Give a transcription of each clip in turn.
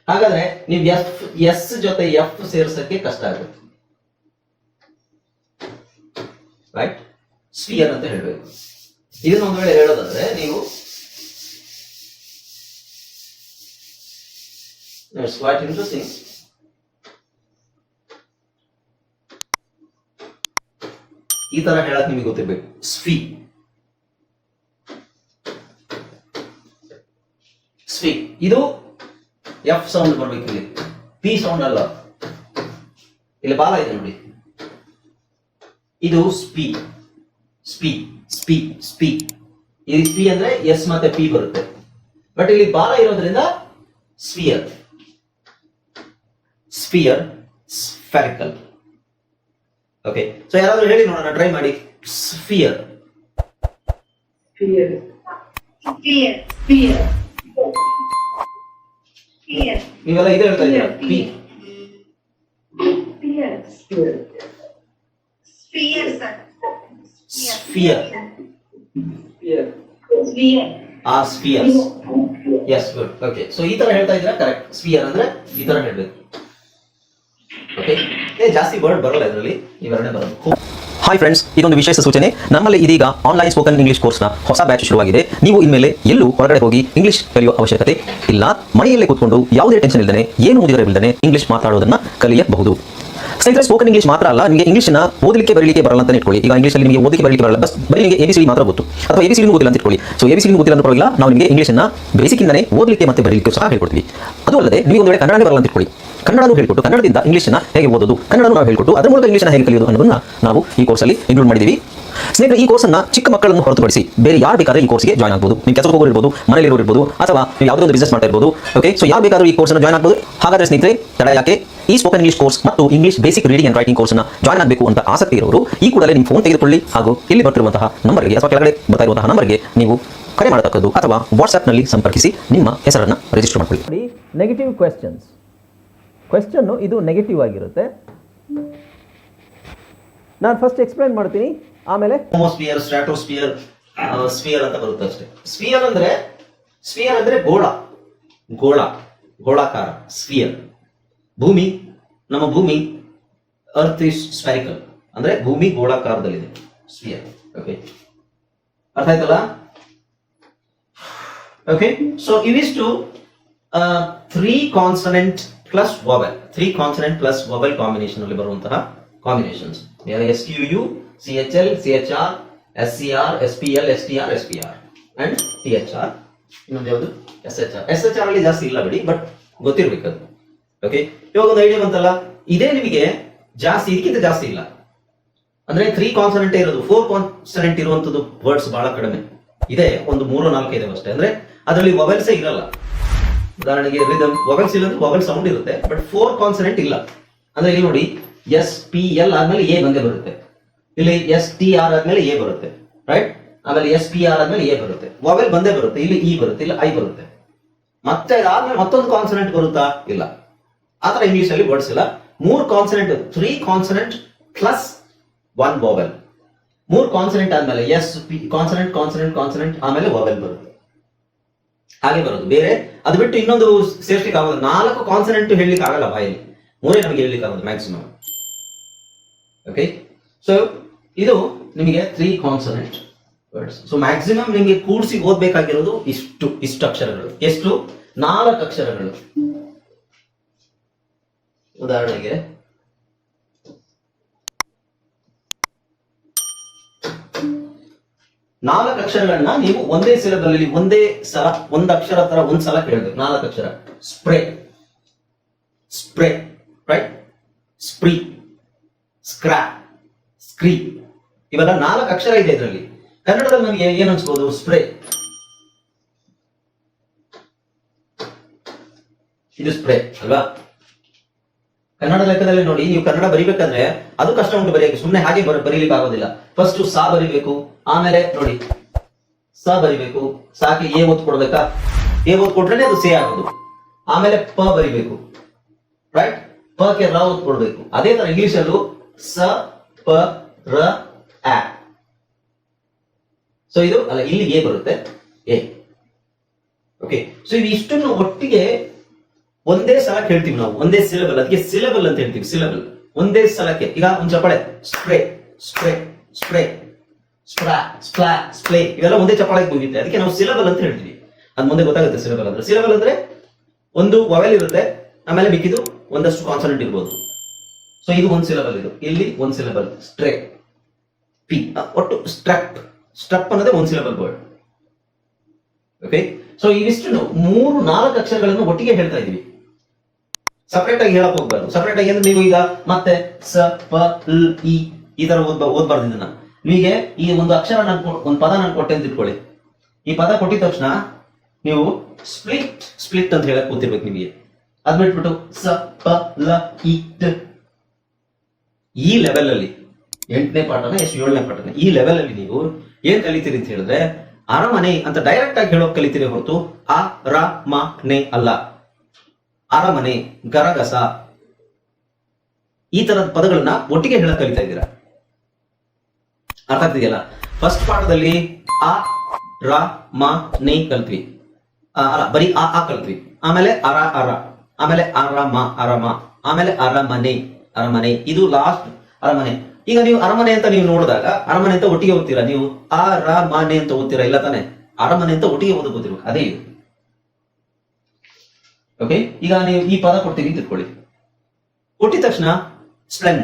ಹಾಗಾದ್ರೆ ನೀವು ಎಸ್ ಜೊತೆ ಎಫ್ ಸೇರ್ಸಕ್ಕೆ ಕಷ್ಟ ಆಗುತ್ತೆ, ರೈಟ್? ಸ್ಫಿಯರ್ ಅಂತ ಹೇಳ್ಬೇಕು. ಇದನ್ನ ಒಂದು ವೇಳೆ ಹೇಳೋದಾದ್ರೆ ನೀವು ಇಟ್ಸ್ ಕ್ವೈಟ್ ಇಂಟ್ರೆಸ್ಟಿಂಗ್. ಈ ತರ ಹೇಳಕ್ ನಿಮಗೆ ಗೊತ್ತಿರ್ಬೇಕು. ಸ್ಫಿ ಇದು ಎಫ್ ಸೌಂಡ್ ಬರ್ಬೇಕು, ಇಲ್ಲಿ ಪಿ ಸೌಂಡ್ ಅಲ್ಲ. ಇಲ್ಲಿ ಬಾಲ ಇದೆ ನೋಡಿ, ಇದು ಸ್ಪಿ ಸ್ಪಿ ಸ್ಪಿ ಸ್ಪಿ. ಈ ಸ್ಪಿ ಅಂದ್ರೆ ಎಸ್ ಮತ್ತೆ ಪಿ ಬರುತ್ತೆ, ಬಟ್ ಇಲ್ಲಿ ಬಾಲ ಇರೋದ್ರಿಂದ sphere sphere spherical. Okay, so ಯಾರಾದ್ರೂ ಹೇಳಿ ನೋಡೋಣ, ಟ್ರೈ ಮಾಡಿ. Sphere Sphere. Sphere. Sphere. Sphere. ನೀವೆಲ್ಲ ಇದೇ ಹೇಳ್ತಾ ಇದ್ದೀರಾ. ಪಿ Sphere. Sphere. Sphere, sir. Sphere Sphere. Sphere. ಆ sphere. Yes, good. Okay, so ಈ ತರ ಹೇಳ್ತಾ ಇದ್ದೀರಾ, ಕರೆಕ್ಟ್. ಸ್ಫಿಯರ್ ಅಂದ್ರೆ ಈ ತರ ಹೇಳ್ಬೇಕು. ಓಕೆ, ಜಾಸ್ತಿ ವರ್ಡ್ ಬರಲ್ಲ ಇದರಲ್ಲಿ, ಇವೆರಡೇ ಬರೋದು. ಹಾಯ್ ಫ್ರೆಂಡ್ಸ್, ಇದೊಂದು ವಿಶೇಷ ಸೂಚನೆ. ನಮ್ಮಲ್ಲಿ ಇದೀಗ ಆನ್ಲೈನ್ ಸ್ಪೋಕನ್ ಇಂಗ್ಲಿಷ್ ಕೋರ್ಸ್ನ ಹೊಸ ಬ್ಯಾಚ್ ಶುರುವಾಗಿದೆ. ನೀವು ಇನ್ಮೇಲೆ ಎಲ್ಲೂ ಹೊರಗಡೆ ಹೋಗಿ ಇಂಗ್ಲಿಷ್ ಕಲಿಯುವ ಅವಶ್ಯಕತೆ ಇಲ್ಲ. ಮನೆಯಲ್ಲೇ ಕೂತ್ಕೊಂಡು ಯಾವುದೇ ಟೆನ್ಷನ್ ಇಲ್ಲದೆ, ಏನು ಮುಗಿದಿರಬಿಲ್ಲದೆ ಇಂಗ್ಲಿಷ್ ಮಾತಾಡೋದನ್ನ ಕಲಿಯಬಹುದು. ಸ್ನೇಹಿತರೆ, ಸ್ಪೋಕನ್ ಇಂಗ್ಲಿಷ್ ಮಾತ್ರ ಅಲ್ಲ, ನಿಮಗೆ ಇಂಗ್ಲಿಷ್ನ ಓದಲಿಕ್ಕೆ ಬರಲಿಕ್ಕೆ ಬರಲ್ಲ ಅಂತ ಇಟ್ಕೊಳ್ಳಿ. ಈಗ ಇಂಗ್ಲಿಷಲ್ಲಿ ನಿಮಗೆ ಓದಲಿಕ್ಕೆ ಬರಲಿಕ್ಕೆ ಬರಲ್ಲ, ಬರೀ ನಿಮಗೆ ABCD ಮಾತ್ರ ಗೊತ್ತು, ಅಥವಾ ABCD ಗೊತ್ತಿಲ್ಲ ಅಂತ ಇಟ್ಕೊಳ್ಳಿ. ಸೊ ABCD ಗೊತ್ತಿಲ್ಲ ಅಂತ ಪರವಾಗಿಲ್ಲ, ನಾವು ನಿಮಗೆ ಇಂಗ್ಲಿಷ್ನ ಬೇಸಿಕ್ಕಿಂದನೇ ಓದಲಿಕ್ಕೆ ಮತ್ತೆ ಬರಲಿಕ್ಕೆ ಸಹ ಹೇಳ್ಕೊಡ್ತೀವಿ. ಅದು ಅಲ್ಲದೆ ನೀವು ಒಂದು ವೇಳೆ ಕನ್ನಡನೇ ಬರಲ್ಲ ಅಂತ ಇಟ್ಕೊಳ್ಳಿ, ಕನ್ನಡನೂ ಹೇಳ್ಕೊಟ್ಟು ಕನ್ನಡದಿಂದ ಇಂಗ್ಲಿಷ್ನ ಹೇಗೆ ಓದೋದು, ಕನ್ನಡನೂ ನಾವು ಹೇಳ್ಕೊಟ್ಟು ಅದರ ಮೂಲಕ ಇಂಗ್ಲಿಷ್ನ ಹೇಗೆ ಕಲಿಯೋದು ಅನ್ನೋದನ್ನ ನಾವು ಈ ಕೋರ್ಸಲ್ಲಿ ಇನ್ಕ್ಲೂಡ್ ಮಾಡಿದ್ದೀವಿ. ಸ್ನೇಹಿತರೆ, ಈ ಕೋರ್ಸನ್ನ ಚಿಕ್ಕ ಮಕ್ಕಳನ್ನು ಹೊರತುಪಡಿಸಿ ಬೇರೆ ಯಾರು ಬೇಕಾದ್ರೆ ಈ ಕೋರ್ಸ್ಗೆ ಜಾಯ್ನ್ ಆಗ್ಬೋದು. ನೀವು ಕೆಲಸಕ್ಕೆ ಹೋಗೋರು ಇರ್ಬೋದು, ಮನೇಲಿ ಇರೋರು ಇರ್ಬೋದು, ಅಥವಾ ನೀವು ಯಾವುದೋ ಒಂದು ಬಿಸ್ನೆಸ್ ಮಾಡ್ತಾ ಇರ್ಬೋದು. ಓಕೆ, ಸೊ ಯಾರು ಬೇಕಾದರೂ ಈ ಕೋರ್ಸ್ನ ಜಾಯ್ನ್ ಆಗ್ಬೋದು. ಹಾಗಾದ್ರೆ ಸ್ನೇಹಿತರೆ, ತಡ ಯಾಕೆ? ಈ ಸ್ಪೋಕನ್ ಇಂಗ್ಲಿಷ್ ಕೋರ್ಸ್ ಮತ್ತು English basic reading and writing ಕೋರ್ಸ್ನ ಜಾಯ್ನ್ ಆಗಬೇಕು ಅಂತ ಆಸಕ್ತಿ ಇರೋರು ಈ ಕೂಡಲೇ ನಿಮ್ಮ ಫೋನ್ ತೆಗೆದುಕೊಳ್ಳಿ, ಹಾಗೂ ಇಲ್ಲಿ ಬರ್ತಿರುವಂತಹ ನಂಬರ್ಗೆ ಅಥವಾ ಕೆಳಗಡೆ ಬರ್ತಾ ಇರುವಂತಹ ನಂಬರ್ಗೆ ನೀವು ಕರೆ ಮಾಡತಕ್ಕದ್ದು, ಅಥವಾ ವಾಟ್ಸ್ಆ್ಯಪ್ನಲ್ಲಿ ಸಂಪರ್ಕಿಸಿ ನಿಮ್ಮ ಹೆಸರನ್ನು ರಿಜಿಸ್ಟರ್ ಮಾಡಿಕೊಳ್ಳಿ. ನೋಡಿ, ನೆಗೆಟಿವ್ ಕ್ವೆಶ್ಚನ್ನು ಇದು ನೆಗೆಟಿವ್ ಆಗಿರುತ್ತೆ. ನಾನು ಫಸ್ಟ್ ಎಕ್ಸ್ಪ್ಲೈನ್ ಮಾಡ್ತೀನಿ, ಆಮೇಲೆ ಹೋಮೋಸ್ಫಿಯರ್, ಸ್ಟ್ರಾಟೋಸ್ಫಿಯರ್, ಸ್ಫಿಯರ್ ಅಂತ ಬರುತ್ತೆ ಅಷ್ಟೇ. ಸ್ಫಿಯರ್ ಅಂದ್ರೆ ಗೋಳಾಕಾರ. ಸ್ಫಿಯರ್ ಭೂಮಿ, ನಮ್ಮ ಭೂಮಿ ಅರ್ತ್ ಇಸ್ ಸ್ಫೆರಿಕಲ್, ಅಂದ್ರೆ ಭೂಮಿ ಗೋಳಾಕಾರದಲ್ಲಿದೆ. ಸ್ಫಿಯರ್. ಓಕೆ, ಅರ್ಥ ಆಯ್ತಲ್ಲ? ಓಕೆ, ಸೊ ಇವಿಷ್ಟು 3 consonant plus vowel, 3 consonant plus vowel combination ಅಲ್ಲಿ ಬರುವಂತಹ combinations. SQU, CHL, CHR, SCR, SPL, STR, SPR and THR. ಇನ್ನೊಂದು ಯಾವುದು? SHR ಅಲ್ಲಿ ಜಾಸ್ತಿ ಇಲ್ಲ ಬಿಡಿ, ಬಟ್ ಗೊತ್ತಿರ್ಬೇಕದು. ಓಕೆ, ಇವಾಗ ಒಂದು ಐಡಿಯಾ ಬಂತಲ್ಲ, ಇದೇ ನಿಮಗೆ ಜಾಸ್ತಿ, ಇದಕ್ಕಿಂತ ಜಾಸ್ತಿ ಇಲ್ಲ. ಅಂದ್ರೆ 3 ಕಾನ್ಸನೆಂಟ್ ಇರೋದು, 4 ಕಾನ್ಸನೆಂಟ್ ಇರುವಂತದ್ದು ವರ್ಡ್ಸ್ ಬಹಳ ಕಡಿಮೆ ಇದೆ. ಒಂದು 3-4 ಇದೆ ಅಷ್ಟೇ. ಅಂದ್ರೆ ಅದರಲ್ಲಿ ವೊವೆಲ್ಸೇ ಇರಲ್ಲ. ಉದಾಹರಣೆಗೆ ರಿದಮ್, ವೊವೆಲ್ಸ್ ಇಲ್ಲ ಅಂದ್ರೆ ವೊವೆಲ್ ಸೌಂಡ್ ಇರುತ್ತೆ, ಬಟ್ 4 ಕಾನ್ಸನೆಂಟ್ ಇಲ್ಲ. ಅಂದ್ರೆ ಇಲ್ಲಿ ನೋಡಿ, SPL ಆದ್ಮೇಲೆ ಎ ಬಂದೇ ಬರುತ್ತೆ, ಇಲ್ಲಿ STR ಆದ್ಮೇಲೆ ಎ ಬರುತ್ತೆ, ರೈಟ್? ಆಮೇಲೆ SPR ಆದ್ಮೇಲೆ ಎ ಬರುತ್ತೆ, ವೊವೆಲ್ ಬಂದೇ ಬರುತ್ತೆ. ಇಲ್ಲಿ ಇ ಬರುತ್ತೆ, ಇಲ್ಲಿ ಐ ಬರುತ್ತೆ. ಮತ್ತೆ ಅದಾದ್ಮೇಲೆ ಮತ್ತೊಂದು ಕಾನ್ಸನೆಂಟ್ ಬರುತ್ತಾ? ಇಲ್ಲ. ಆತರ ಇಂಗ್ಲಿಷ್ ಅಲ್ಲಿ ವರ್ಡ್ಸ್ ಇಲ್ಲ. 3 consonant, 3 consonant plus 1 vowel. 3 consonant ಆದ್ಮೇಲೆ ಕಾನ್ಸನೆಂಟ್ ಆಮೇಲೆ ವೊವೆಲ್ ಬರುತ್ತೆ. ಹಾಗೆ ಬರೋದು. ಬೇರೆ ಅದು ಬಿಟ್ಟು ಇನ್ನೊಂದು ಸೇರ್ಸ್ಲಿಕ್ಕೆ ಆಗೋದು. 4 ಕಾನ್ಸನೆಂಟ್ ಹೇಳಲಿಕ್ಕೆ ಆಗಲ್ಲ ಬಾಯಲ್ಲಿ, 3 ನಮಗೆ ಹೇಳಲಿಕ್ಕೆ ಆಗೋದು ಮ್ಯಾಕ್ಸಿಮಮ್. ಓಕೆ, ಸೊ ಇದು ನಿಮಗೆ 3 ಕಾನ್ಸನೆಂಟ್ ವರ್ಡ್ಸ್. ಸೊ ಮ್ಯಾಕ್ಸಿಮಮ್ ನಿಮಗೆ ಕೂಡಿಸಿ ಓದ್ಬೇಕಾಗಿರೋದು ಇಷ್ಟು ಅಕ್ಷರಗಳು. ಎಷ್ಟು? 4 ಅಕ್ಷರಗಳು. ಉದಾಹರಣೆಗೆ ನಾಲ್ಕು ಅಕ್ಷರಗಳನ್ನ ನೀವು ಒಂದೇ ಸಿಲಬಲ್, ಒಂದೇ ಸಲ, ಒಂದು ಅಕ್ಷರ ತರ ಒಂದ್ ಸಲ ಕೇಳಬೇಕು. 4 ಅಕ್ಷರ. Spray, right? Spree, scrap, scree, ಇವೆಲ್ಲ 4 ಅಕ್ಷರ ಇದೆ ಇದರಲ್ಲಿ. ಕನ್ನಡದಲ್ಲಿ ನಮಗೆ ಏನ್ ಅನ್ಸ್ಬೋದು? ಸ್ಪ್ರೇ. ಇದು ಸ್ಪ್ರೇ ಅಲ್ವಾ? ಕನ್ನಡ ಲೆಕ್ಕದಲ್ಲಿ ನೋಡಿ, ನೀವು ಕನ್ನಡ ಬರಿಬೇಕಂದ್ರೆ ಅದು ಕಷ್ಟ ಉಂಟು ಬರೆಯಕ್ಕೆ. ಸುಮ್ಮನೆ ಹಾಗೆ ಬರೀಲಿಕ್ಕೆ ಆಗೋದಿಲ್ಲ. ಫಸ್ಟ್ ಸಾ ಬರಿಬೇಕು, ಆಮೇಲೆ ನೋಡಿ ಸ ಬರಿಬೇಕು, ಸಾಕೆ ಎ ಒತ್ತು ಕೊಡ್ಬೇಕಾ? ಎ ಒತ್ತು ಕೊಟ್ರೇನೆ ಅದು ಸೇ ಆಗೋದು. ಆಮೇಲೆ ಪ ಬರಿಬೇಕು, ರೈಟ್? ಪ ಗೆ ರ ಒತ್ತು ಕೊಡ್ಬೇಕು. ಅದೇ ತರ ಇಂಗ್ಲಿಷ್ ಅಲ್ಲೂ ಸ, ಪ, ರ, ಆ. ಸೊ ಇದು ಅಲ್ಲ, ಇಲ್ಲಿ ಎ ಬರುತ್ತೆ, ಎ. ಓಕೆ, ಸೊ ಇದು ಇಷ್ಟನ್ನು ಒಟ್ಟಿಗೆ ಒಂದೇ ಸಲ ಹೇಳ್ತೀವಿ ನಾವು, ಒಂದೇ ಸಿಲೆಬಲ್, ಅದಕ್ಕೆ ಸಿಲೆಬಲ್ ಅಂತ ಹೇಳ್ತೀವಿ. ಸಿಲೆಬಲ್ ಒಂದೇ ಸಲಕ್ಕೆ. ಈಗ ಒಂದು ಚಪ್ಪಾಳೆ ಸ್ಪ್ರೇ ಸ್ಪ್ರೇ ಸ್ಪ್ರೇ ಸ್ಪ್ರಾ ಸ್ಪ್ಲಾ ಸ್ಪ್ಲೇ ಇವೆಲ್ಲ ಒಂದೇ ಚಪ್ಪಾಳೆಗೆ ಮುಗಿಯುತ್ತೆ, ಅದಕ್ಕೆ ನಾವು ಸಿಲೆಬಲ್ ಅಂತ ಹೇಳ್ತೀವಿ. ಅದ್ ಮುಂದೆ ಗೊತ್ತಾಗುತ್ತೆ ಸಿಲೆಬಲ್ ಅಂದ್ರೆ. ಸಿಲೆಬಲ್ ಅಂದ್ರೆ ಒಂದು ವವೆಲ್ ಇರುತ್ತೆ, ಆಮೇಲೆ ಮಿಕ್ಕಿದು ಒಂದಷ್ಟು ಕಾನ್ಸನೆಂಟ್ ಇರ್ಬೋದು. ಸೊ ಇದು ಒಂದು ಸಿಲೆಬಲ್, ಇದು ಇಲ್ಲಿ ಒಂದು ಸಿಲೆಬಲ್ ಸ್ಟ್ರೇ ಪಿ, ಒಟ್ಟು ಸ್ಟ್ರಪ್ ಸ್ಟ್ರಪ್ ಅನ್ನೋದೇ ಒಂದು ಸಿಲೆಬಲ್ ವರ್ಡ್. ಓಕೆ, ಸೊ ಇವಿಷ್ಟು 3-4 ಅಕ್ಷರಗಳನ್ನು ಒಟ್ಟಿಗೆ ಹೇಳ್ತಾ ಇದೀವಿ, ಸಪರೇಟ್ ಆಗಿ ಹೇಳಕ್ ಹೋಗ್ಬಾರ್ದು. ಸಪರೇಟ್ ಆಗಿ ಅಂದ್ರೆ ನೀವು ಈಗ ಮತ್ತೆ ಸ ಪ ಲ್ ಇ ಈ ತರ ಓದ್ಬಾರ್ದು ಇದನ್ನ. ನಿಮಗೆ ಈ ಒಂದು ಅಕ್ಷರ ಒಂದು ಪದ ನಾನು ಕೊಟ್ಟೆ ಅಂತ ಇಟ್ಕೊಳ್ಳಿ, ಈ ಪದ ಕೊಟ್ಟಿದ ತಕ್ಷಣ ನೀವು ಸ್ಪ್ಲಿಟ್ ಸ್ಪ್ಲಿಟ್ ಅಂತ ಹೇಳಕ್ ಕೂತಿರ್ಬೇಕು ನಿಮಗೆ. ಅದ್ ಬಿಟ್ಬಿಟ್ಟು ಸ ಪ ಲ ಇ ಟ್ ಈ ಲೆವೆಲ್ ಅಲ್ಲಿ 8ನೇ ಪಾಠನ 7ನೇ ಪಾಠನ ಈ ಲೆವೆಲ್ ಅಲ್ಲಿ ನೀವು ಏನ್ ಕಲಿತೀರಿ ಅಂತ ಹೇಳಿದ್ರೆ ಅರಮನೆ ಅಂತ ಡೈರೆಕ್ಟ್ ಆಗಿ ಹೇಳೋಕ್ ಕಲಿತೀರಿ ಹೊರತು ಆ ರ ಮ ನೆ ಅಲ್ಲ. ಅರಮನೆ, ಗರಗಸ ಈ ತರದ ಪದಗಳನ್ನ ಒಟ್ಟಿಗೆ ಹೇಳಕ್ ಕಲಿತಾ ಇದ್ದೀರಾ. ಅರ್ಥ ಆಗ್ತಿದೆಯಲ್ಲ? ಫಸ್ಟ್ ಪಾಠದಲ್ಲಿ ಆ ರ ಮ ನೆ ಕಲ್ತ್ವಿ, ಅಲ್ಲ ಬರೀ ಆ ಕಲ್ತ್ವಿ. ಆಮೇಲೆ ಅರ ಅರ, ಆಮೇಲೆ ಅರಮ ಅರಮ, ಆಮೇಲೆ ಅರಮನೆ ಅರಮನೆ, ಇದು ಲಾಸ್ಟ್ ಅರಮನೆ. ಈಗ ನೀವು ಅರಮನೆ ಅಂತ ನೀವು ನೋಡಿದಾಗ ಅರಮನೆ ಅಂತ ಒಟ್ಟಿಗೆ ಓದ್ತೀರಾ, ನೀವು ಆ ರ ಮನೆ ಅಂತ ಓದ್ತೀರಾ ಇಲ್ಲ ತಾನೆ? ಅರಮನೆ ಅಂತ ಒಟ್ಟಿಗೆ ಓದೋದಿರ್ಬೇಕು, ಅದೇ ಇದು. ಓಕೆ, ಈಗ ನೀವು ಈ ಪದ ಕೊಡ್ತೀವಿ ಅಂತ ಇಟ್ಕೊಳ್ಳಿ, ಕೊಟ್ಟಿದ ತಕ್ಷಣ ಸ್ಪ್ಲೆನ್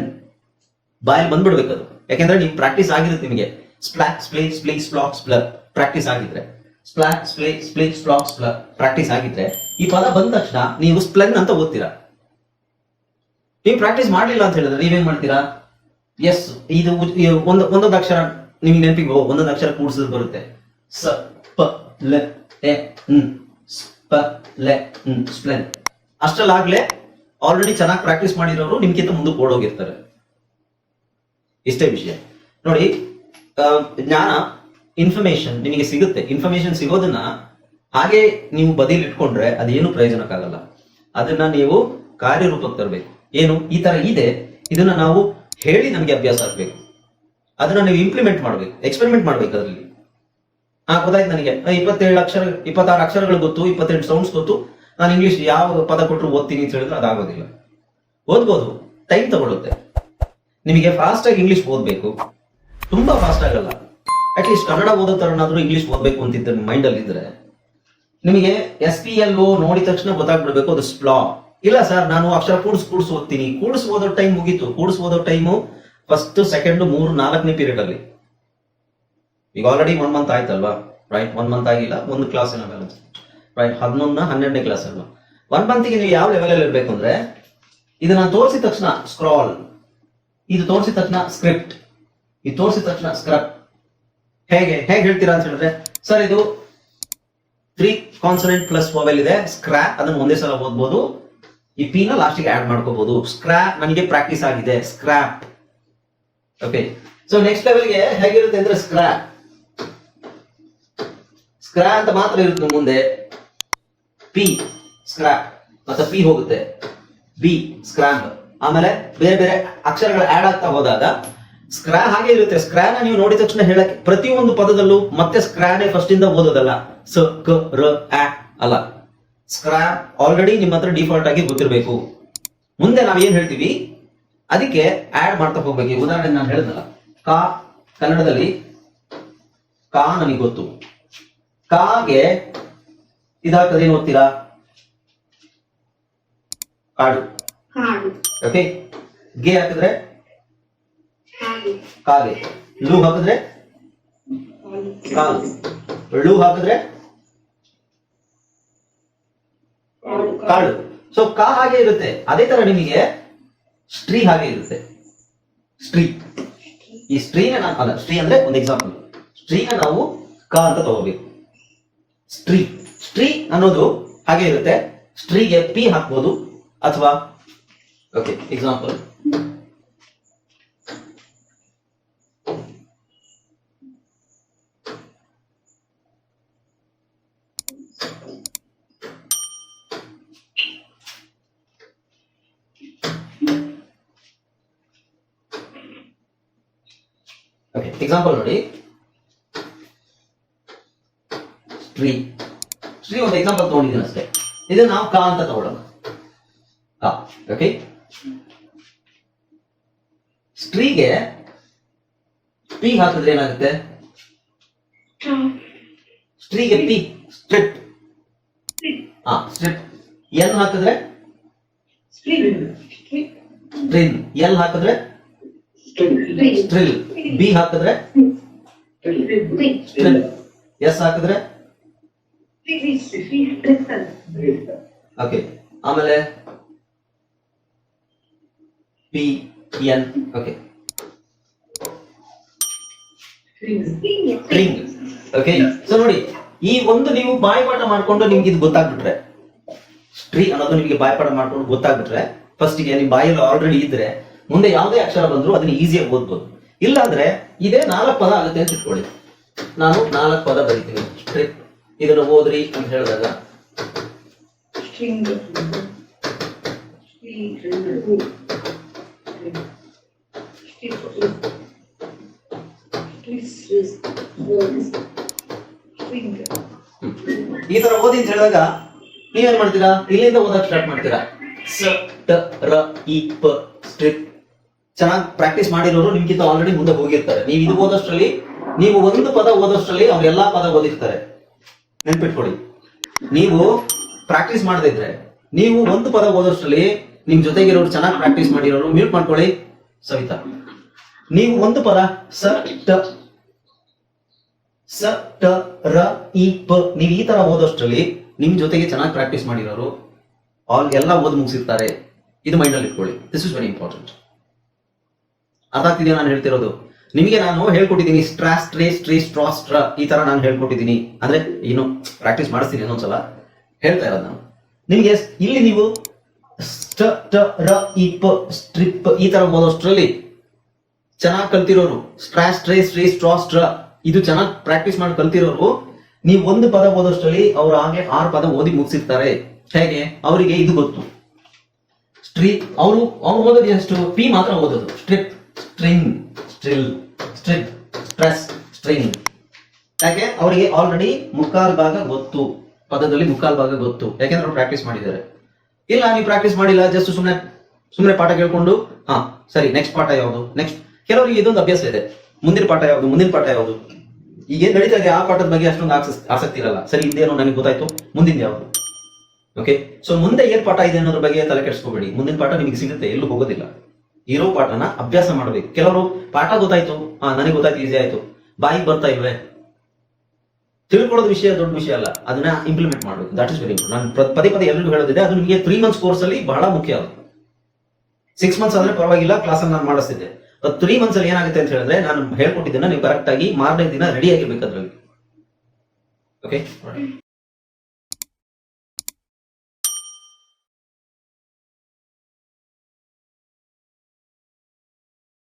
ಬಾಯಲ್ಲಿ ಬಂದ್ಬಿಡ್ಬೇಕು ಅದು. ಯಾಕೆಂದ್ರೆ ನೀವು ಪ್ರಾಕ್ಟೀಸ್ ಆಗಿರುತ್ತೆ ನಿಮಗೆ. ಸ್ಪ್ಲಾಕ್ ಸ್ಪ್ಲೇ ಸ್ಪ್ಲೇ ಸ್ಪ್ಲಾಕ್ ಸ್ಪ್ಲರ್ ಪ್ರಾಕ್ಟೀಸ್ ಆಗಿದ್ರೆ, ಸ್ಪ್ಲಾಕ್ ಸ್ಪ್ಲೇ ಸ್ಪ್ಲೇ ಸ್ಪ್ಲಾಕ್ ಸ್ಪ್ಲರ್ ಪ್ರಾಕ್ಟೀಸ್ ಆಗಿದ್ರೆ ಈ ಪದ ಬಂದ ತಕ್ಷಣ ನೀವು ಸ್ಪ್ಲೆನ್ ಅಂತ ಓದ್ತೀರಾ. ನೀವು ಪ್ರಾಕ್ಟೀಸ್ ಮಾಡ್ಲಿಲ್ಲ ಅಂತ ಹೇಳಿದ್ರೆ ನೀವೇನ್ ಮಾಡ್ತೀರಾ? ಎಸ್, ಇದು ಒಂದೊಂದು ಅಕ್ಷರ ನಿಮ್ಗೆ ನೆನಪಿಗೆ ಒಂದೊಂದು ಅಕ್ಷರ ಕೂಡಿಸಿದ್ರೆ ಬರುತ್ತೆ. ಸ ಪ ಲ ಎ ಪ ಲೆ ಸ್ಪ್ಲೆನ್. ಅಷ್ಟಲ್ಲಾಗ್ಲೇ ಆಲ್ರೆಡಿ ಚೆನ್ನಾಗಿ ಪ್ರಾಕ್ಟೀಸ್ ಮಾಡಿರೋರು ನಿಮ್ಗಿಂತ ಮುಂದಕ್ಕೆ ಓಡೋಗಿರ್ತಾರೆ. ಇಷ್ಟೇ ವಿಷಯ ನೋಡಿ. ಜ್ಞಾನ, ಇನ್ಫಾರ್ಮೇಶನ್ ನಿಮಗೆ ಸಿಗುತ್ತೆ. ಇನ್ಫಾರ್ಮೇಶನ್ ಸಿಗೋದನ್ನ ಹಾಗೆ ನೀವು ಬದಿಯಲ್ಲಿ ಇಟ್ಕೊಂಡ್ರೆ ಅದೇನು ಪ್ರಯೋಜನಕ್ಕಾಗಲ್ಲ. ಅದನ್ನ ನೀವು ಕಾರ್ಯರೂಪಕ್ಕೆ ತರಬೇಕು. ಏನು ಈ ತರ ಇದೆ, ಇದನ್ನ ನಾವು ಹೇಳಿ ನಮಗೆ ಅಭ್ಯಾಸ ಆಗ್ಬೇಕು. ಅದನ್ನ ನೀವು ಇಂಪ್ಲಿಮೆಂಟ್ ಮಾಡ್ಬೇಕು, ಎಕ್ಸ್ಪೆರಿಮೆಂಟ್ ಮಾಡ್ಬೇಕು ಅದರಲ್ಲಿ. ಗೊತ್ತಾಯ್ತು ನನಗೆ 26 ಅಕ್ಷರಗಳು ಗೊತ್ತು, 28 ಸೌಂಡ್ಸ್ ಗೊತ್ತು, ನಾನು ಇಂಗ್ಲಿಷ್ ಯಾವ ಪದ ಕೊಟ್ಟರು ಓದ್ತೀನಿ ಅಂತ ಹೇಳಿದ್ರೆ ಅದಾಗೋದಿಲ್ಲ. ಓದ್ಬೋದು, ಟೈಮ್ ತಗೊಳುತ್ತೆ. ನಿಮಗೆ ಫಾಸ್ಟ್ ಆಗಿ ಇಂಗ್ಲಿಷ್ ಓದ್ಬೇಕು, ತುಂಬಾ ಫಾಸ್ಟ್ ಆಗಲ್ಲ. ಅಟ್ಲೀಸ್ಟ್ ಕನ್ನಡ ಓದೋ ತರನಾದ್ರೂ ಇಂಗ್ಲಿಷ್ ಓದ್ಬೇಕು ಅಂತಿದ್ದ ಮೈಂಡ್ ಅಲ್ಲಿ ಇದ್ರೆ ನಿಮಗೆ SPLO ನೋಡಿದ ತಕ್ಷಣ ಗೊತ್ತಾಗ್ಬಿಡ್ಬೇಕು ಅದು ಸ್ಪ್ಲಾ. ಇಲ್ಲ ಸರ್, ನಾನು ಅಕ್ಷರ ಕೂಡಿಸ್ ಓದ್ತೀನಿ. ಕೂಡಿಸ್ ಓದೋ ಟೈಮ್ ಮುಗೀತು. ಕೂಡಿಸ್ ಓದೋ ಟೈಮು ಫಸ್ಟ್, ಸೆಕೆಂಡ್, 3, 4ನೇ ಪೀರಿಯಡ್ ಅಲ್ಲಿ. ಈಗ ಆಲ್ರೆಡಿ 1 ಮಂತ್ ಆಯ್ತಲ್ವಾ, ರೈಟ್? 1 ಮಂತ್ ಆಗಿಲ್ಲ, ಒಂದು ಕ್ಲಾಸ್ ಏನೋ ಬ್ಯಾಲೆನ್ಸ್, ರೈಟ್? 11ನೇ 12ನೇ ಕ್ಲಾಸ್ ಅಲ್ವಾ? 1 ಮಂತಿಗೆ ನೀವು ಯಾವ ಲೆವೆಲ್ ಅಲ್ಲಿ ಇರ್ಬೇಕು ಅಂದ್ರೆ, ಇದನ್ನ ತೋರಿಸಿದ ತಕ್ಷಣ ಸ್ಕ್ರಾಲ್, ಇದು ತೋರಿಸಿದ ತಕ್ಷಣ ಸ್ಕ್ರಿಪ್ಟ್, ಇದು ತೋರಿಸಿದ ತಕ್ಷಣ ಸ್ಕ್ರಪ್. ಹೇಗೆ ಹೇಳ್ತೀರಾ ಅಂತ ಹೇಳಿದ್ರೆ, ಸರ್ ಇದು 3 ಕಾನ್ಸನೆಂಟ್ ಪ್ಲಸ್ ವೊವೆಲ್ ಇದೆ, ಸ್ಕ್ರಾಪ್, ಅದನ್ನ ಒಂದೇ ಸಲ ಓದ್ಬೋದು. ಈ ಪಿ ನ ಲಾಸ್ಟಿಗೆ ಆಡ್ ಮಾಡ್ಕೋಬಹುದು. ಸ್ಕ್ರಾಪ್ ನನಗೆ ಪ್ರಾಕ್ಟೀಸ್ ಆಗಿದೆ, ಸ್ಕ್ರಾಪ್. ಓಕೆ, ಸೊ ನೆಕ್ಸ್ಟ್ ಲೆವೆಲ್ಗೆ ಹೇಗಿರುತ್ತೆ ಅಂದ್ರೆ ಸ್ಕ್ರಾಪ್ ಅಂತ ಮಾತ್ರ ಇರುತ್ತೆ ಮುಂದೆ. ಪಿ ಸ್ಕ್ರಾಪ್, ಮತ್ತೆ ಪಿ ಹೋಗುತ್ತೆ, ಬಿ ಸ್ಕ್ರಾಂಪ್, ಆಮೇಲೆ ಬೇರೆ ಬೇರೆ ಅಕ್ಷರಗಳು ಆಡ್ ಆಗ್ತಾ ಹೋದಾಗ ಸ್ಕ್ರಾ ಹಾಗೆ ಇರುತ್ತೆ. ಸ್ಕ್ರಾನ ನೀವು ನೋಡಿದ ತಕ್ಷಣ ಹೇಳಕ್ಕೆ ಪ್ರತಿಯೊಂದು ಪದದಲ್ಲೂ ಮತ್ತೆ ಸ್ಕ್ರಾನೇ ಫಸ್ಟ್ ಇಂದ ಓದೋದಲ್ಲ. ಸ ಕ ರ ಆ ಅಲ್ಲ, ಸ್ಕ್ರಾ ಆಲ್ರೆಡಿ ನಿಮ್ಮ ಹತ್ರ ಡಿಫಾಲ್ಟ್ ಆಗಿ ಗೊತ್ತಿರಬೇಕು. ಮುಂದೆ ನಾವ್ ಏನ್ ಹೇಳ್ತೀವಿ ಅದಕ್ಕೆ ಆಡ್ ಮಾಡ್ತಾ ಹೋಗ್ಬೇಕು. ಉದಾಹರಣೆ ನಾನು ಹೇಳಿದ್ನಲ್ಲ, ಕಾ ಕನ್ನಡದಲ್ಲಿ ಕಾ ನನಗೆ ಗೊತ್ತು. ಕಾಗೆ ಇದಾಗ್ತದೆ, ಏನು ಓದ್ತೀರಾ? ಕಾಡು. ಓಕೆ, ಗೆ ಹಾಕಿದ್ರೆ ಕಾಗೆ, ಲು ಹಾಕಿದ್ರೆ ಕಾಲು, ಳು ಹಾಕಿದ್ರೆ ಕಾಳು. ಸೊ ಕಾ ಹಾಗೆ ಇರುತ್ತೆ. ಅದೇ ತರ ನಿಮಗೆ ಸ್ಟ್ರೀ ಹಾಗೆ ಇರುತ್ತೆ. ಸ್ಟ್ರೀ, ಈ ಸ್ಟ್ರೀನ ಅಲ್ಲ, ಸ್ಟ್ರೀ ಅಂದ್ರೆ ಒಂದು ಎಕ್ಸಾಂಪಲ್. ಸ್ಟ್ರೀನ ನಾವು ಕಾ ಅಂತ ತಗೋಬೇಕು. ಸ್ಟ್ರೀ ಅನ್ನೋದು ಹಾಗೆ ಇರುತ್ತೆ. ಸ್ಟ್ರೀಗೆ ಪಿ ಹಾಕ್ಬೋದು ಅಥವಾ ಓಕೆ ಎಕ್ಸಾಂಪಲ್ ನೋಡಿ. ಸ್ಟ್ರೀ ಒಂದು ಎಕ್ಸಾಂಪಲ್ ತಗೊಂಡಿದ್ದೀನಿ ಅಷ್ಟೇ. ಇದನ್ನ ನಾವು ಕಾ ಅಂತ ತಗೊಳ್ಳೋಣ. ಓಕೆ. ಸ್ಟ್ರೀಗೆ ಪಿ ಹಾಕಿದ್ರೆ ಏನಾಗುತ್ತೆ? ಸ್ಟ್ರೀಗೆ ಪಿ ಸ್ಟ್ರಿಪ್. ಸ್ಟ್ರಿಪ್. ಎಲ್ ಹಾಕಿದ್ರೆ ಸ್ಟ್ರಿಲ್. ಎಲ್ ಹಾಕಿದ್ರೆ ಸ್ಟ್ರಿಲ್. ಬಿ ಹಾಕಿದ್ರೆ ಸ್ಟ್ರಿಲ್. ಎಸ್ ಹಾಕಿದ್ರೆ ಓಕೆ. ಆಮೇಲೆ P N. Okay. String. Okay. So ನೋಡಿ, ಈ ಒಂದು ನೀವು ಬಾಯ್ಪಾಠ ಮಾಡ್ಕೊಂಡು ನಿಮ್ಗೆ ಇದು ಗೊತ್ತಾಗ್ಬಿಟ್ರೆ, ಸ್ಟ್ರೀ ಅನ್ನೋದು ನಿಮಗೆ ಬಾಯ್ಪಾಠ ಮಾಡ್ಕೊಂಡು ಗೊತ್ತಾಗ್ಬಿಟ್ರೆ, ಫಸ್ಟ್ ಗೆ ನಿಮ್ ಬಾಯಲ್ಲಿ ಆಲ್ರೆಡಿ ಇದ್ರೆ ಮುಂದೆ ಯಾವುದೇ ಅಕ್ಷರ ಬಂದ್ರು ಅದನ್ನ ಈಸಿಯಾಗಿ ಓದ್ಬೋದು. ಇಲ್ಲ ಅಂದ್ರೆ ಇದೇ 4 ಪದ ಆಗುತ್ತೆ ಅಂತ ಇಟ್ಕೊಳ್ಳಿ. ನಾನು 4 ಪದ ಬರೀತೀನಿ. ಸ್ಟ್ರಿಪ್ ಇದನ್ನ ಓದ್ರಿ ಅಂತ ಹೇಳಿದಾಗ ಈ ತರ ಓದಿ ಅಂತ ಹೇಳಿದಾಗ ನೀವೇನ್ ಮಾಡ್ತೀರಾ? ಇಲ್ಲಿಂದ ಓದಕ್ ಸ್ಟಾರ್ಟ್ ಮಾಡ್ತೀರಾ. ಸ ಟ ರ ಇ ಪ ಸ್ಟ್ರಿಪ್. ಚೆನ್ನಾಗಿ ಪ್ರಾಕ್ಟೀಸ್ ಮಾಡಿರೋರು ನಿಮ್ಗಿಂತ ಆಲ್ರೆಡಿ ಮುಂದೆ ಹೋಗಿರ್ತಾರೆ. ನೀವು ಇದು ಓದೋಷ್ಟ್ರಲ್ಲಿ, ನೀವು ಒಂದು ಪದ ಓದೋಷ್ಟ್ರಲ್ಲಿ ಅವ್ರು ಎಲ್ಲಾ ಪದ ಓದಿರ್ತಾರೆ. ನೆನ್ಪಿಟ್ಕೊಳ್ಳಿ, ನೀವು ಪ್ರಾಕ್ಟೀಸ್ ಮಾಡದಿದ್ರೆ, ನೀವು ಒಂದು ಪದ ಓದೋಷ್ಟ್ರಲ್ಲಿ ನಿಮ್ ಜೊತೆಗಿರೋರು ಚೆನ್ನಾಗಿ ಪ್ರಾಕ್ಟೀಸ್ ಮಾಡಿರೋರು, ಮ್ಯೂಟ್ ಮಾಡ್ಕೊಳ್ಳಿ ಸವಿತಾ. ನೀವು ಒಂದು ಪದ ಸ ಟ ರ ಇ ಪ ನೀವು ಈ ತರ ಓದೋಷ್ಟ್ರಲ್ಲಿ ನಿಮ್ ಜೊತೆಗೆ ಚೆನ್ನಾಗಿ ಪ್ರಾಕ್ಟೀಸ್ ಮಾಡಿರೋರು ಎಲ್ಲ ಓದ್ ಮುಗಿಸಿರ್ತಾರೆ. ಇದು ಮೈಂಡ್ ಅಲ್ಲಿ ಇಟ್ಕೊಳ್ಳಿ. This is very important. ಅರ್ಥ ಆಗ್ತಿದೆಯಾ ನಾನು ಹೇಳ್ತಿರೋದು? ನಿಮಗೆ ನಾನು ಹೇಳ್ಕೊಟ್ಟಿದ್ದೀನಿ ಸ್ಟ್ರಾ ಸ್ಟ್ರೇ ಸ್ಟ್ರೀ ಸ್ಟ್ರಾ ಸ್ಟ್ರ ಈ ತರ ನಾನು ಹೇಳ್ಕೊಟ್ಟಿದ್ದೀನಿ. ಅಂದ್ರೆ ಇನ್ನು ಪ್ರಾಕ್ಟೀಸ್ ಮಾಡಿಸ್ತೀನಿ ಇನ್ನೊಂದ್ಸಲ ಹೇಳ್ತಾ ಇರೋದು ನಾನು ನಿಮಗೆ. ಇಲ್ಲಿ ನೀವು ಸ್ಟ್ ಟ ರ ಇ ಪ ಸ್ಟ್ರಿಪ್ ಈ ತರ ಓದೋಷ್ಟ್ರಲ್ಲಿ ಚೆನ್ನಾಗಿ ಕಲ್ತಿರೋರು, ಸ್ಟ್ರಾ ಸ್ಟ್ರೇ ಸ್ಟ್ರೀ ಸ್ಟ್ರಾ ಸ್ಟ್ರ ಇದು ಚೆನ್ನಾಗಿ ಪ್ರಾಕ್ಟೀಸ್ ಮಾಡಿ ಕಲ್ತಿರೋರು, ನೀವು ಒಂದು ಪದ ಓದೋಷ್ಟ್ರಲ್ಲಿ ಅವ್ರು ಹಾಗೆ 6 ಪದ ಓದಿ ಮುಗಿಸಿರ್ತಾರೆ. ಹೇಗೆ? ಅವರಿಗೆ ಇದು ಗೊತ್ತು. ಸ್ಟ್ರೀ ಅವ್ರು ಓದೋದು ಎಷ್ಟು? ಪಿ ಮಾತ್ರ ಓದೋದು. Strip, string, strill, strip, stress, string. ಯಾಕೆ? ಅವರಿಗೆ ಆಲ್ರೆಡಿ ಮುಕ್ಕಾಲ್ ಭಾಗ ಗೊತ್ತು, ಪದದಲ್ಲಿ ಮುಕ್ಕಾಲ್ ಭಾಗ ಗೊತ್ತು. ಯಾಕೆಂದ್ರೆ ಅವ್ರು ಪ್ರಾಕ್ಟೀಸ್ ಮಾಡಿದ್ದಾರೆ. ಇಲ್ಲ ನೀವು ಪ್ರಾಕ್ಟೀಸ್ ಮಾಡಿಲ್ಲ, ಜಸ್ಟ್ ಸುಮ್ಮನೆ ಪಾಠ ಕೇಳ್ಕೊಂಡು ಸರಿ ನೆಕ್ಸ್ಟ್ ಪಾಠ ಯಾವುದು, ನೆಕ್ಸ್ಟ್. ಕೆಲವರಿಗೆ ಇದೊಂದು ಅಭ್ಯಾಸ ಇದೆ, ಮುಂದಿನ ಪಾಠ ಯಾವುದು. ಈಗ ಏನ್ ನಡೀತಾ ಇದೆ ಆ ಪಾಠದ ಬಗ್ಗೆ ಅಷ್ಟೊಂದು ಆಸಕ್ತಿ ಇರಲ್ಲ. ಸರಿ ಇದೇನೋ ನನಗೆ ಗೊತ್ತಾಯ್ತು, ಮುಂದಿನ ಯಾವುದು. ಓಕೆ. ಸೊ ಮುಂದೆ ಏನ್ ಪಾಠ ಇದೆ ಅನ್ನೋದ್ರ ಬಗ್ಗೆ ತಲೆ ಕೆಡಿಸ್ಕೋಬೇಡಿ. ಮುಂದಿನ ಪಾಠ ನಿಮಗೆ ಸಿಗುತ್ತೆ, ಎಲ್ಲೂ ಹೋಗೋದಿಲ್ಲ. ಇರೋ ಪಾಠನ ಅಭ್ಯಾಸ ಮಾಡಬೇಕು. ಕೆಲವರು ಪಾಠ ಗೊತ್ತಾಯ್ತು, ನನಗೆ ಗೊತ್ತಾಯ್ತು, ಈಸಿ ಆಯ್ತು, ಬಾಯಿಗೆ ಬರ್ತಾ ಇಲ್ವೇ, ತಿಳ್ಕೊಳ್ಳೋದು ವಿಷಯ ದೊಡ್ಡ ವಿಷಯ ಅಲ್ಲ, ಅದನ್ನ ಇಂಪ್ಲಿಮೆಂಟ್ ಮಾಡಬೇಕು. That is very important. ನಾನು ಪದೇ ಎಲ್ಲರಿಗೂ ಹೇಳೋದಿದೆ, ಅದು ನಿಮಗೆ 3 months ಕೋರ್ಸ್ ಅಲ್ಲಿ ಬಹಳ ಮುಖ್ಯ. ಅದು 6 months ಆದ್ರೆ ಪರವಾಗಿಲ್ಲ, ಕ್ಲಾಸ್ ಅನ್ನು ನಾನು ಮಾಡಿಸ್ತಿದ್ದೆ. 3 months ಅಲ್ಲಿ ಏನಾಗುತ್ತೆ ಅಂತ ಹೇಳಿದ್ರೆ, ನಾನು ಹೇಳ್ಕೊಟ್ಟಿದ್ದನ್ನ ನೀವು ಕರೆಕ್ಟ್ ಆಗಿ ಮಾರನೇ ದಿನ ರೆಡಿ ಆಗಿರ್ಬೇಕು ಅದ್ರಲ್ಲಿ. ಓಕೆ.